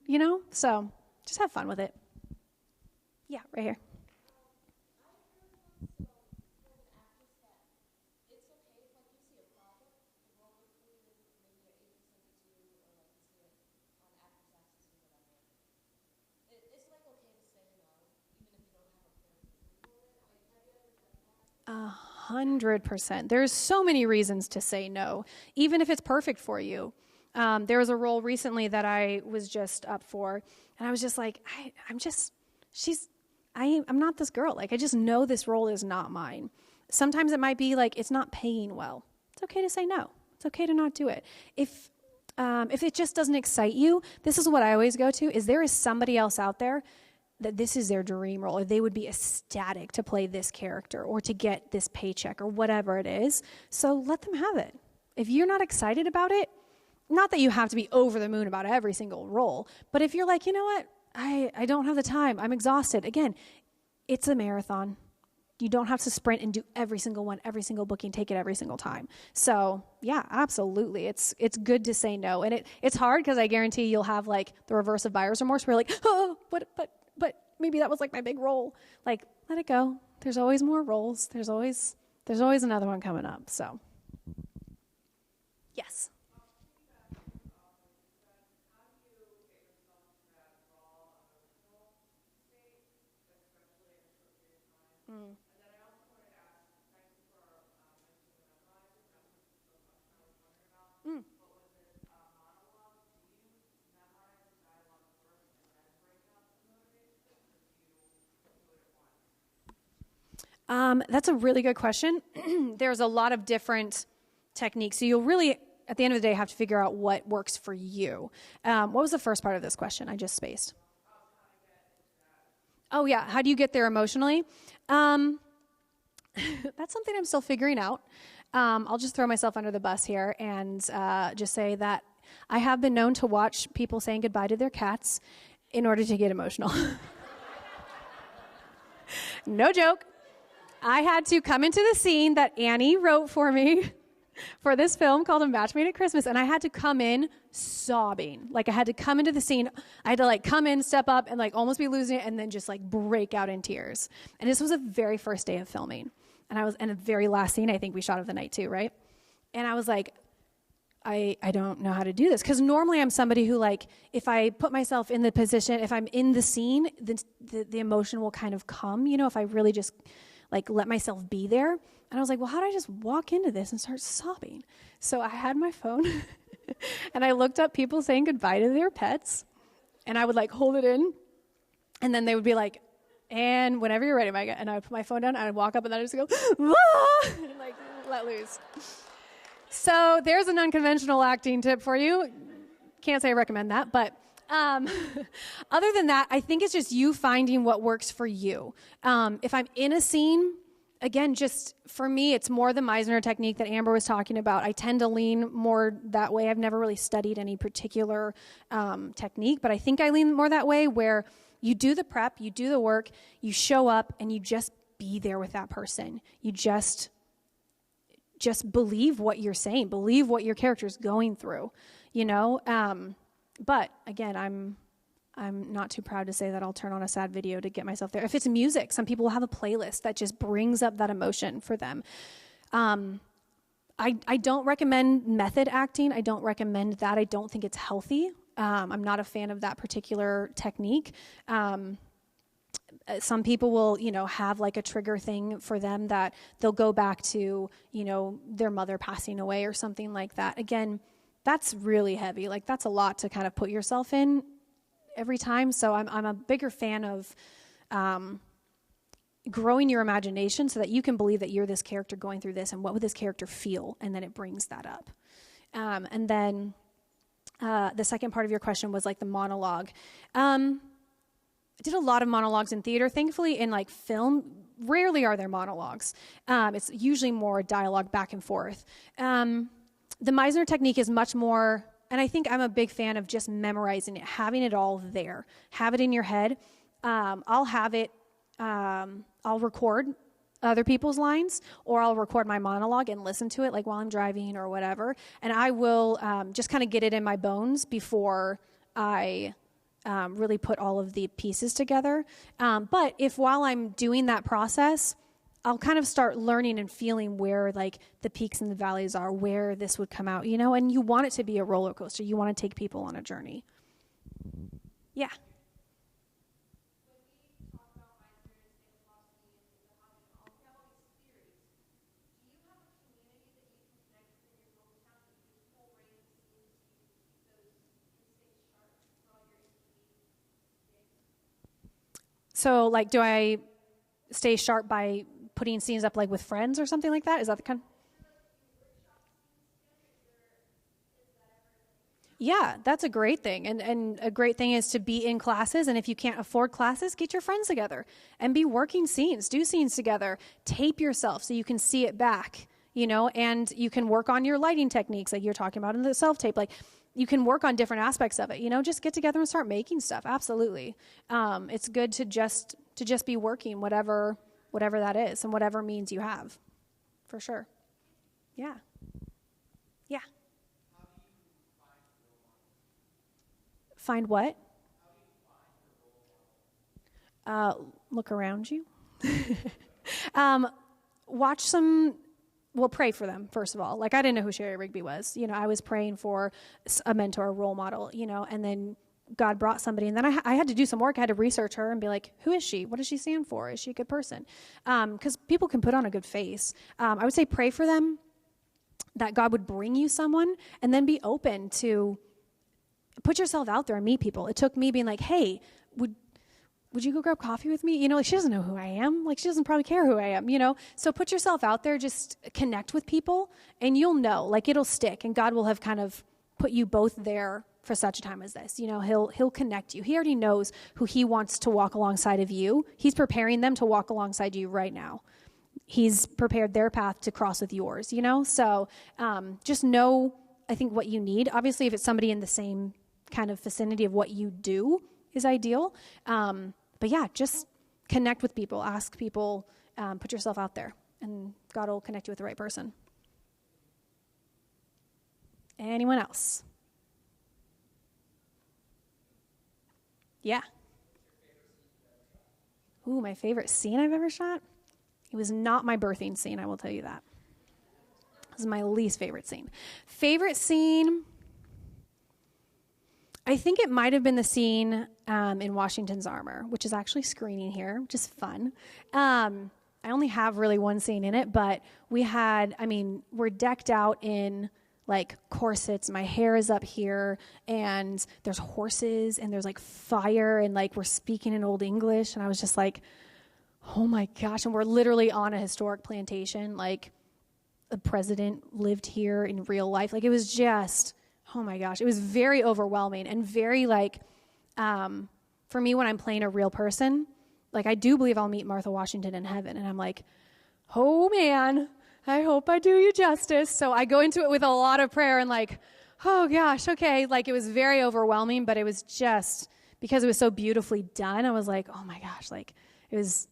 So just have fun with it. Yeah, right here. Uh, 100%. There's so many reasons to say no, even if it's perfect for you. There was a role recently that I was just up for, and I was just like, I'm not this girl. Like, I just know this role is not mine. Sometimes it might be like, it's not paying well. It's okay to say no. It's okay to not do it. If it just doesn't excite you, this is what I always go to, is there is somebody else out there that this is their dream role, or they would be ecstatic to play this character or to get this paycheck or whatever it is. So let them have it. If you're not excited about it, not that you have to be over the moon about every single role, but if you're like, you know what, I don't have the time, I'm exhausted. Again, it's a marathon. You don't have to sprint and do every single one, every single booking, take it every single time. So yeah, absolutely. It's good to say no. And it's hard because I guarantee you'll have like the reverse of buyer's remorse where you're like, oh, but maybe that was like my big role. Like, let it go. There's always more roles. There's always another one coming up. So yes. Mm. Mm. That's a really good question. There's a lot of different techniques. So you'll really, at the end of the day, have to figure out what works for you. What was the first part of this question? I just spaced. Oh, yeah. How do you get there emotionally? That's something I'm still figuring out. I'll just throw myself under the bus here and just say that I have been known to watch people saying goodbye to their cats in order to get emotional. No joke. I had to come into the scene that Annie wrote for me for this film called A Match Made at Christmas, and I had to come in sobbing. Like, I had to come into the scene. I had to, like, come in, step up, and, like, almost be losing it, and then just, like, break out in tears. And this was the very first day of filming. And the very last scene, I think we shot of the night, too, right? And I was like, I don't know how to do this. Because normally I'm somebody who, like, if I put myself in the position, if I'm in the scene, the emotion will kind of come, you know, if I really just, like, let myself be there. And I was like, well, how do I just walk into this and start sobbing? So I had my phone, and I looked up people saying goodbye to their pets, and I would, like, hold it in, and then they would be like, and whenever you're ready, Micah, and I would put my phone down, and I'd walk up, and then I'd just go, ah! And, like, let loose. So there's an unconventional acting tip for you. Can't say I recommend that, but other than that, I think it's just you finding what works for you. If I'm in a scene, again, just for me, it's more the Meisner technique that Amber was talking about. I tend to lean more that way. I've never really studied any particular technique, but I think I lean more that way, where you do the prep, you do the work, you show up, and you just be there with that person. You just believe what you're saying, believe what your character's going through, you know? But again, I'm not too proud to say that I'll turn on a sad video to get myself there. If it's music, some people will have a playlist that just brings up that emotion for them. I don't recommend method acting. I don't recommend that. I don't think it's healthy. I'm not a fan of that particular technique. Some people will, you know, have like a trigger thing for them that they'll go back to, you know, their mother passing away or something like that. Again, that's really heavy. Like, that's a lot to kind of put yourself in every time. So I'm a bigger fan of growing your imagination so that you can believe that you're this character going through this, and what would this character feel, and then it brings that up. And then the second part of your question was like the monologue. I did a lot of monologues in theater. Thankfully, in like film, rarely are there monologues. It's usually more dialogue back and forth. The Meisner technique is much more, and I think I'm a big fan of just memorizing it, having it all there. Have it in your head. I'll have it, I'll record other people's lines, or I'll record my monologue and listen to it like while I'm driving or whatever. And I will just kind of get it in my bones before I really put all of the pieces together. But if while I'm doing that process, I'll kind of start learning and feeling where like the peaks and the valleys are, where this would come out, you know, and you want it to be a roller coaster. You want to take people on a journey. Yeah. So, like, do I stay sharp by putting scenes up, like, with friends or something like that? Is that the kind? Yeah, that's a great thing. And a great thing is to be in classes. And if you can't afford classes, get your friends together and be working scenes. Do scenes together. Tape yourself so you can see it back, you know, and you can work on your lighting techniques like you're talking about in the self-tape. Like, you can work on different aspects of it, you know, just get together and start making stuff. Absolutely. It's good to just be working whatever that is and whatever means you have, for sure. Yeah. Yeah. Find what? Look around you. Watch some. Well, pray for them, first of all. Like, I didn't know who Sherry Rigby was. You know, I was praying for a mentor, a role model, you know, and then God brought somebody. And then I had to do some work. I had to research her and be like, who is she? What does she stand for? Is she a good person? Because people can put on a good face. I would say pray for them, that God would bring you someone, and then be open to put yourself out there and meet people. It took me being like, hey, would you go grab coffee with me? You know, like, she doesn't know who I am. Like, she doesn't probably care who I am, you know? So put yourself out there, just connect with people, and you'll know. Like, it'll stick, and God will have kind of put you both there for such a time as this. You know, he'll connect you. He already knows who he wants to walk alongside of you. He's preparing them to walk alongside you right now. He's prepared their path to cross with yours, you know? So just know, I think, what you need. Obviously, if it's somebody in the same kind of vicinity of what you do is ideal. But yeah, just connect with people, ask people, put yourself out there, and God will connect you with the right person. Anyone else? Yeah. Ooh, my favorite scene I've ever shot? It was not my birthing scene, I will tell you that. This is my least favorite scene. Favorite scene, I think it might have been the scene in Washington's Armor, which is actually screening here, which is fun. I only have really one scene in it, but we're decked out in like corsets. My hair is up here, and there's horses, and there's like fire, and like we're speaking in Old English, and I was just like, oh my gosh, and we're literally on a historic plantation, like the president lived here in real life. Like it was just, oh my gosh, it was very overwhelming and very like, for me when I'm playing a real person, like I do believe I'll meet Martha Washington in heaven, and I'm like, oh man, I hope I do you justice. So I go into it with a lot of prayer and like, oh gosh, okay. Like it was very overwhelming, but it was just, because it was so beautifully done, I was like, oh my gosh, like it was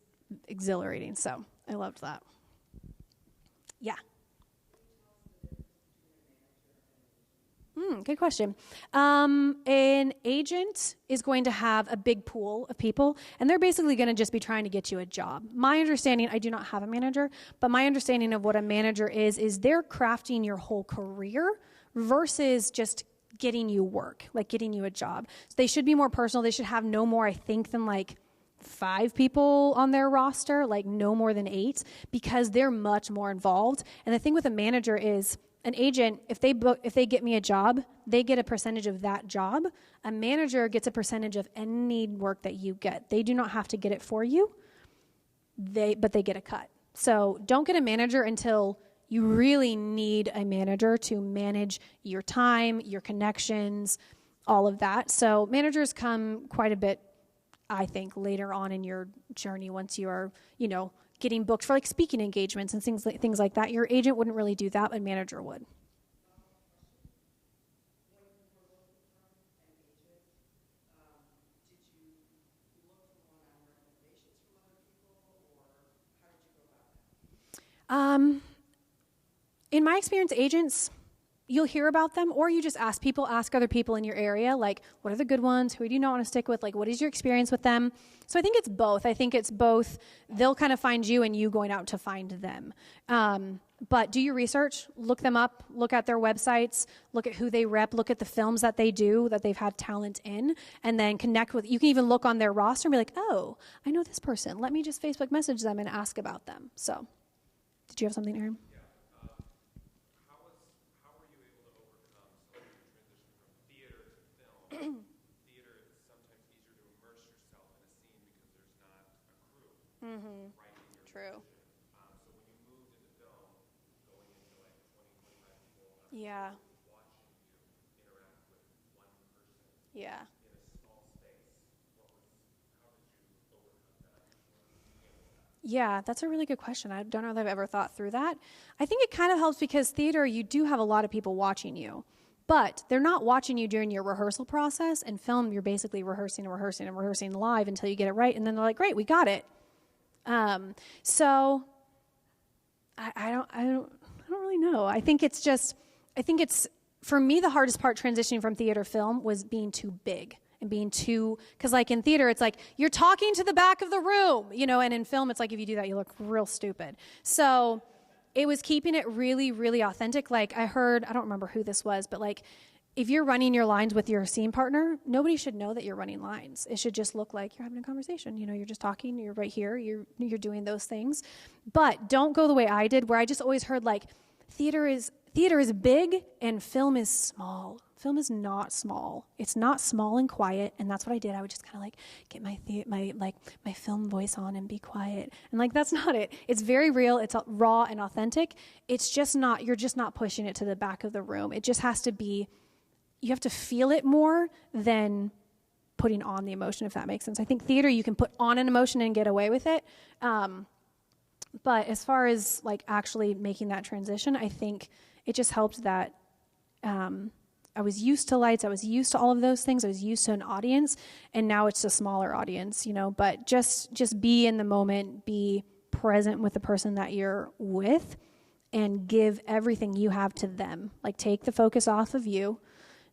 exhilarating. So I loved that. Yeah. Good question. An agent is going to have a big pool of people, and they're basically going to just be trying to get you a job. My understanding, I do not have a manager, but my understanding of what a manager is they're crafting your whole career versus just getting you work, like getting you a job. So they should be more personal. They should have no more, I think, than like 5 people on their roster, like no more than 8, because they're much more involved. And the thing with a manager is, an agent, if they get me a job, they get a percentage of that job. A manager gets a percentage of any work that you get. They do not have to get it for you, but they get a cut. So don't get a manager until you really need a manager to manage your time, your connections, all of that. So managers come quite a bit, I think, later on in your journey once you are, getting booked for like speaking engagements and things like that. Your agent wouldn't really do that, but manager would. In my experience, agents, you'll hear about them, or you just ask other people in your area, like, what are the good ones? Who do you not want to stick with? Like, what is your experience with them? So I think it's both. They'll kind of find you and you going out to find them. But do your research, look them up, look at their websites, look at who they rep, look at the films that they do, that they've had talent in, and then connect with, you can even look on their roster and be like, oh, I know this person. Let me just Facebook message them and ask about them. So, did you have something, Aaron? Theater, it's sometimes easier to immerse yourself in a scene because there's not a crew writing your True. position. So when you moved into film, going into like 20, 25 people watching you interact with one person in a small space, how did you overcome that? Yeah, that's a really good question. I don't know that I've ever thought through that. I think it kind of helps because theater, you do have a lot of people watching you. But they're not watching you during your rehearsal process. And film, you're basically rehearsing live until you get it right. And then they're like, great, we got it. So I don't really know. I think it's for me, the hardest part transitioning from theater to film was being too big and because like in theater, it's like you're talking to the back of the room, and in film, it's like if you do that, you look real stupid. So it was keeping it really, really authentic. Like I don't remember who this was, but like if you're running your lines with your scene partner, nobody should know that you're running lines. It should just look like you're having a conversation. You're just talking, you're right here, you're doing those things. But don't go the way I did, where I just always heard like theater is big and film is small. Film is not small. It's not small and quiet, and that's what I did. I would just kind of like get my film voice on and be quiet. And like that's not it. It's very real. It's raw and authentic. It's just not. You're just not pushing it to the back of the room. It just has to be you have to feel it more than putting on the emotion, if that makes sense. I think theater, you can put on an emotion and get away with it. But as far as like actually making that transition, I think it just helped that I was used to lights. I was used to all of those things. I was used to an audience, and now it's a smaller audience, but just be in the moment, be present with the person that you're with, and give everything you have to them. Like, take the focus off of you.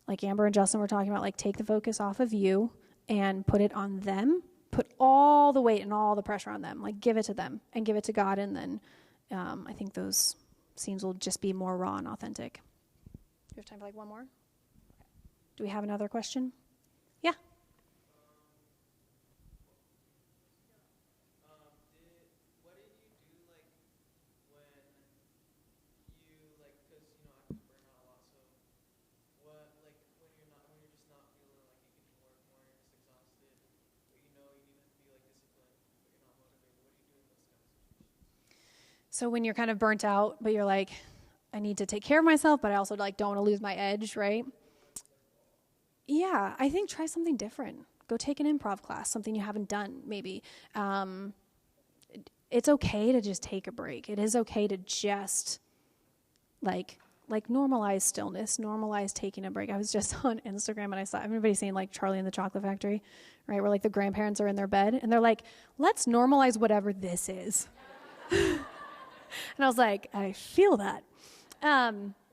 Like Amber and Justin were talking about, like, take the focus off of you and put it on them. Put all the weight and all the pressure on them. Like, give it to them and give it to God, and then I think those scenes will just be more raw and authentic. Do we have time for like one more? Okay. Do we have another question? Yeah. What did you do, like, when you, like, because, I've been burnt out a lot, so what, like, when you're just not feeling like you can work more, you're just exhausted, but you need to be, like, disciplined, but you're not motivated, what do you do in those kind of situations? So when you're kind of burnt out, but you're like, I need to take care of myself, but I also like don't want to lose my edge, right? Yeah, I think try something different. Go take an improv class, something you haven't done, maybe. It's okay to just take a break. It is okay to just like normalize stillness, normalize taking a break. I was just on Instagram and I saw everybody saying like Charlie and the Chocolate Factory, right? Where like the grandparents are in their bed and they're like, let's normalize whatever this is. And I was like, I feel that.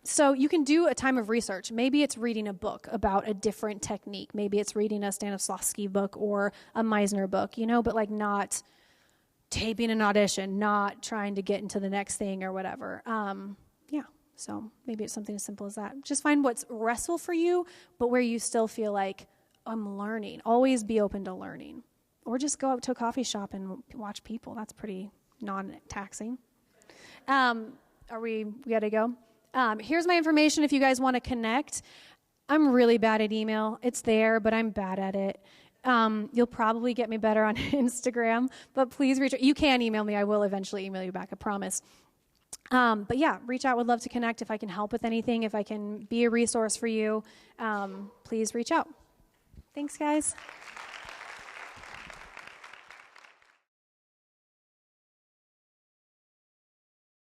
So you can do a time of research. Maybe it's reading a book about a different technique. Maybe it's reading a Stanislavski book or a Meisner book, but like not taping an audition, not trying to get into the next thing or whatever. So maybe it's something as simple as that. Just find what's restful for you, but where you still feel like, I'm learning. Always be open to learning. Or just go out to a coffee shop and watch people. That's pretty non-taxing. We gotta go? Here's my information if you guys want to connect. I'm really bad at email. It's there, but I'm bad at it. You'll probably get me better on Instagram, but please reach out. You can email me. I will eventually email you back, I promise. But yeah, reach out. Would love to connect. If I can help with anything, if I can be a resource for you, please reach out. Thanks, guys.